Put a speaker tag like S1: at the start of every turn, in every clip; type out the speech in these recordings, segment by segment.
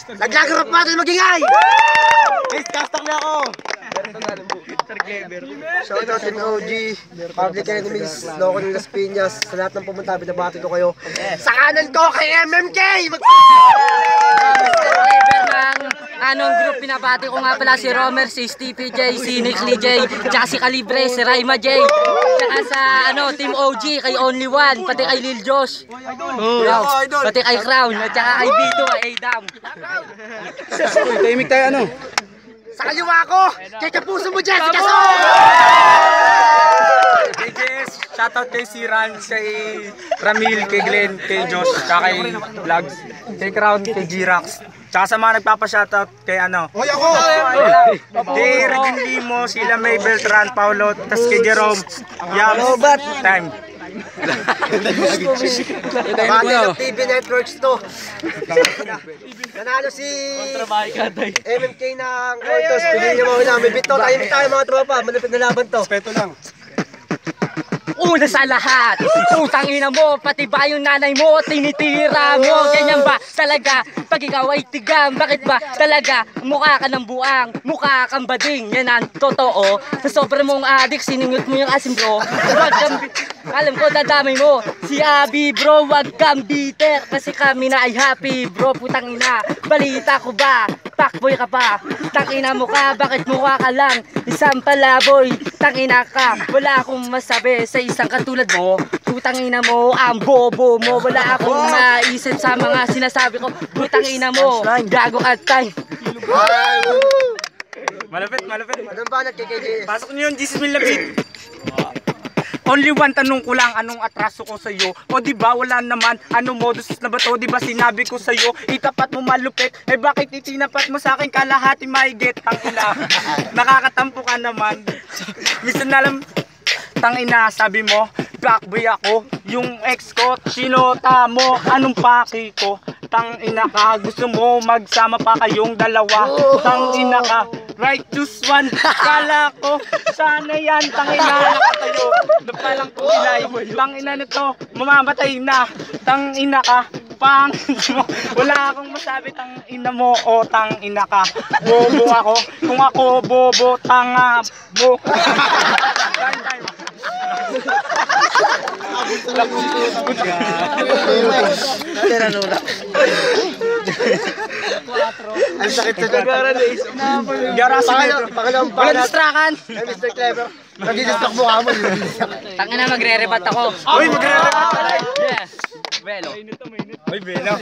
S1: Naglagarap natin magingay!
S2: Please, castak na ako!
S1: Shoutout Team OG, Public Enemies, Loco ng Las Piñas, sa lahat ng pumunta, binabati ko kayo. Sa kanan ko kay MMK!
S3: Mr. Clever ng anong group, pinabati ko nga pala si Romer, si Stevie J, si Nick Lee J, tsaka si Calibre, si Raima J, tsaka sa Team OG, kay Only One, pati kay Lil Josh, pati kay Crown, at tsaka kay Vito, kay Adam.
S2: Tahimik tayo ano?
S1: Sa kaliwa ko, kay Kapuso mo Jessica So!
S2: Kay Jess, shoutout kay Siran, kay Ramil, kay Glenn, kay Josh, tsaka kay Vlogs, kay Crown, kay G-Rax. Tsaka sa mga nagpapashoutout kay ano?
S1: Hoy ako!
S2: Kay Regine Limo, sila May Beltran, Paulo, tas kay Jerome, Yams, time.
S1: Bati ng TV Networks to. Nanalo si MMK ng Cortos. Pili niya mga may bito. Tayo mga tropa. Malapit na laban to.
S2: Respeto lang.
S3: Una sa lahat, utang ina mo, pati ba yung nanay mo, tinitira mo, ganyan ba talaga, pag ikaw ay tigam, bakit ba talaga, mukha ka ng buang, mukha kang bading, yan ang totoo, sa sobrang mong adik, siningot mo yung asim bro, wag kang, alam ko dadamay mo, si Abi bro, wag kang bitter, kasi kami na ay happy bro, putang ina, balita ko ba, pakboy ka pa, tangina mo ka, bakit mukha ka lang, isang palaboy, tangina ka, wala akong masabi sa isang katulad mo, putang ina mo, ang bobo mo, wala akong maisip sa mga sinasabi ko, putang ina mo, gago at time.
S2: Malapit, malapit.
S1: Anong banat kay KJS?
S2: Pasok niyo yung Jesus Milabit. Only one tanong ko lang, anong atraso ko sa'yo? O diba wala naman, ano modus na ba to? Diba sinabi ko sa'yo, itapat mo malupit? Eh bakit itinapat mo sa akin kalahati maigit? Tangina, nakakatampo ka naman. Minsan na lang, tangina, sabi mo, blackboy ako, yung ex ko, sinota mo, anong paki ko? Tangina ka, gusto mo magsama pa kayong dalawa? Tangina ka, right choose one, kala ko, sana yan, tangina nakatayo, napalang kulay, tangina nito, mamamatay na, tangina ka, pang, wala akong masabi, tangina mo, o tangina ka, bobo ako, kung ako bobo, tanga, bo.
S1: Ang sakit sa dagara na isip.
S2: Garasin na ito.
S1: Pangalawang
S3: Wala
S1: banat.
S3: distrakan.
S1: Ay, Mr. Clever. Nagdidistak mo ka mo.
S3: Tangina, magre-rebat ako.
S2: Uy, magre-rebat.
S3: Yes. Velo.
S2: Uy, Beno.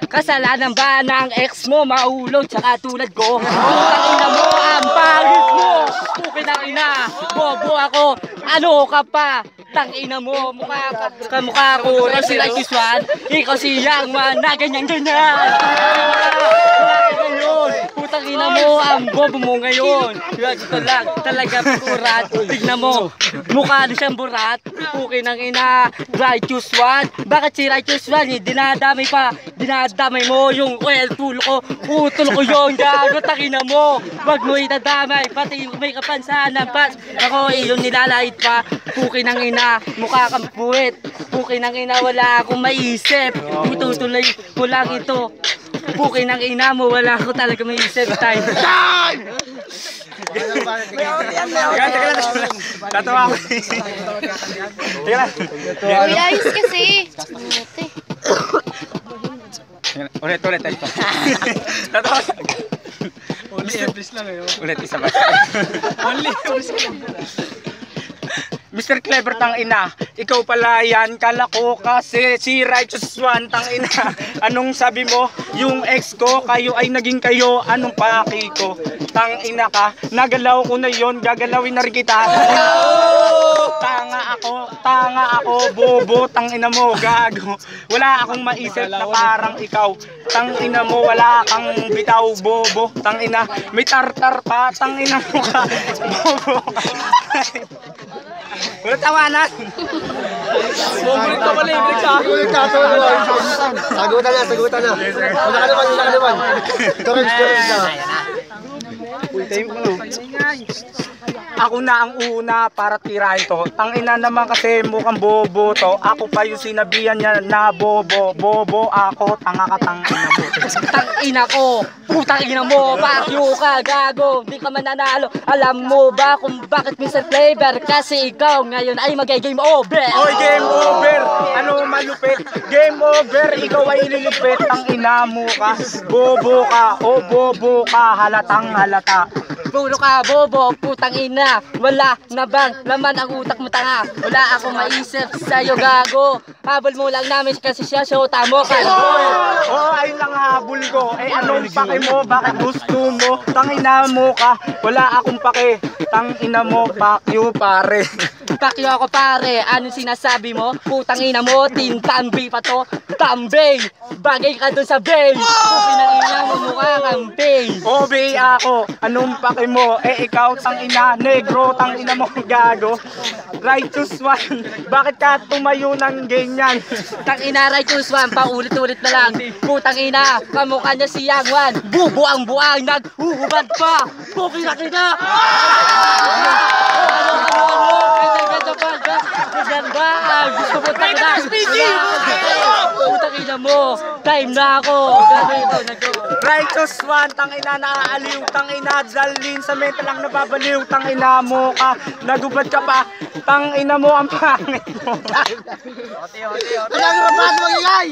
S3: Kasalanan ba ng ex mo maulog tsaka tulad ko? Putang ina mo, ang pangit mo! Pukin ang ina, bobo ako, ano ka pa? Tang ina mo, mukha ko, si Righteous One, ikaw si Young Man na ganyan-ganyan! Putang ina mo, ang bobo mo ngayon! Ito lang, talaga burat, tignan mo, mukha na siyang burat, pukin ang ina, Righteous One, bakit si Righteous One, dinadamay pa, dinadamay mo yung oil tool ko, utol ko yung gago, takina mo, wag mo itadamay, pati yung may kapansanan, ako yung nilalait pa, pukin ang ina, mukha kang puwet, pukin ang ina, wala akong maisip, tutuloy mo lang ito, pukin ang ina mo, wala ako talaga maisip, time!
S2: Teka lang. Tatawa ako. Teka lang.
S4: Uy, ayos kasi.
S2: Ulit. Tatawa ako. Only please lang ngayon. Ulit, isa ba? Only Mr. Clever, tang ina, ikaw pala yan, kala ko kasi si Righteous One, tang ina. Anong sabi mo? Yung ex ko, kayo ay naging kayo, anong paki ko? Tang ina ka, nagalaw ko na yon, gagalawin na rin kita. Tanga ako, bobo, tang ina mo, gago. Wala akong maisip na parang ikaw. Tang ina mo, wala kang bitaw, bobo, tang ina. May tartar pa, tang ina mo ka, bobo. Wala tawanan. Bumalik ka pala, ibalik ka.
S1: Sagutan na. Wala ka naman. Storage na.
S2: Time ko no. Ako na ang una para tirahin to. Tangina naman kasi mukhang bobo to. Ako pa yung sinabihan niya na bobo. Bobo ako, tanga ka tangina mo.
S3: Tangina ko, putang ina mo, pakyo ka, gago, di ka mananalo. Alam mo ba kung bakit Mr. Flavor? Kasi ikaw ngayon ay mag-game over.
S2: Oy, game over! Ano malupit? Game over! Ikaw ay ililipit. Tangina mo ka. Bobo ka. O bobo ka. Halatang halata.
S3: Puro ka, bobo, putang ina. Wala na bang laman ang utak mo, tanga? Wala akong maisip sa'yo, gago. Habol mo lang namin kasi siya, shota mo ka.
S2: Oo, ayun lang habol ko. Eh anong pake mo? Bakit gusto mo? Tangina mo ka. Wala akong pake. Tangina mo, fuck you pare.
S3: Pakyo ako pare, anong sinasabi mo? Putang ina mo, tintambi pa to. Tambay, bagay ka dun sa bay. Pinang ina mo mukha kang bay.
S2: Obey ako. Anong pake mo? Eh ikaw tangina, negro, tangina mo gago. Righteous one. Bakit ka tumayo ng ganyan?
S3: Tangina, righteous one, paulit-ulit na lang. Putang ina, kamukha niya si Yang Wan. Bubuang-buang, naghuhubad pa. Puki na kita. Gusto mo tangina. Putang ina mo. Time na ako.
S2: Righteous one, tangina naaaliw, tangina dalin sa meta lang nababaliw, tangina mo ka, nagubad ka pa, tangina mo ang pangit mo.
S1: Alam mo ba magigay?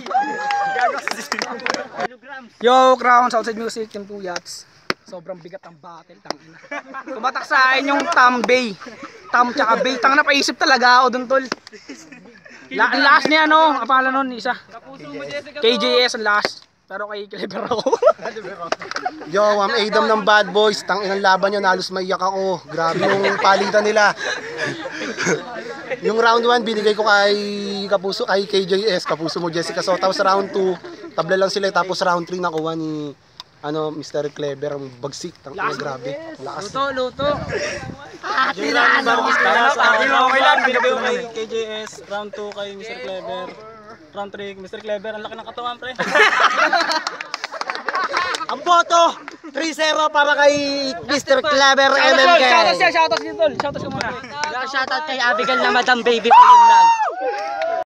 S4: Yo, Crown, Southside Music, Team 2 Yachts. Sobrang bigat ang battle, tangina. Tumatak sa akin yung Tambay. Tam tsaka Bay. Tangina, napaisip talaga ako dun, tol. Ang last niya, ano? Ang pangalan nun, isa. KJS ang last. Pero kay Clever ako.
S1: Yo, I'm Adam ng Bad Boys. Tangin ang laban nyo, nalos maiyak ako. Grabe yung palitan nila. Yung round 1 binigay ko kay Kapuso, kay KJS, Kapuso mo Jessica So. Tapos round 2, tabla lang sila. Tapos round 3 nakuha ni Mr. Clever, ang bagsik. Tangina, grabe. Lakas.
S4: Luto.
S2: Okay lang, binigay ko kay
S4: KJS, round 2 kay Mr. Clever. Round 3, Mr. Clever, ang laki ng katawan, pre.
S1: Ang boto, 3-0 para kay Mr. Clever MMK.
S4: Shoutout siya, tol. Shoutout siya muna.
S3: Shoutout kay Abigail na Madam Baby ko yun lang.